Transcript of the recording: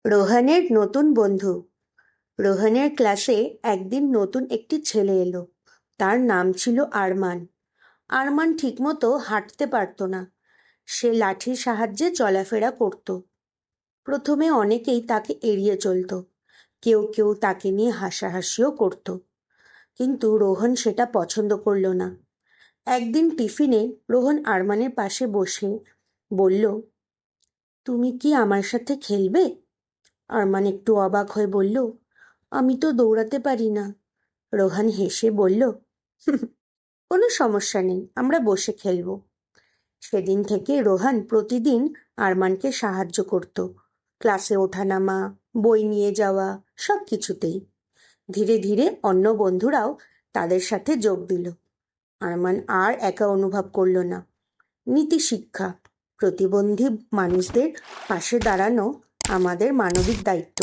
রোহানের নতুন বন্ধু। রোহানের ক্লাসে একদিন নতুন একটি ছেলে এলো। তার নাম ছিল আরমান। আরমান ঠিকমতো হাঁটতে পারত না। সে লাঠির সাহায্যে চলাফেরা করত। প্রথমে অনেকেই তাকে এড়িয়ে চলত, কেউ কেউ তাকে নিয়ে হাসাহাসিও করত। কিন্তু রোহন সেটা পছন্দ করল না। একদিন টিফিনে রোহন আরমানের পাশে বসে বলল, তুমি কি আমার সাথে খেলবে? আরমান একটু অবাক হয়ে বলল, আমি তো দৌড়াতে পারি না। রোহান হেসে বলল, কোনো সমস্যা নেই, আমরা বসে খেলবো। সেদিন থেকে রোহান প্রতিদিন আরমানকে সাহায্য করত, ক্লাসে ওঠানামা, বই নিয়ে যাওয়া, সব কিছুতেই। ধীরে ধীরে অন্য বন্ধুরাও তাদের সাথে যোগ দিল। আরমান আর একা অনুভব করল না। নীতি শিক্ষা: প্রতিবন্ধী মানুষদের পাশে দাঁড়ানো আমাদের মানবিক দায়িত্ব।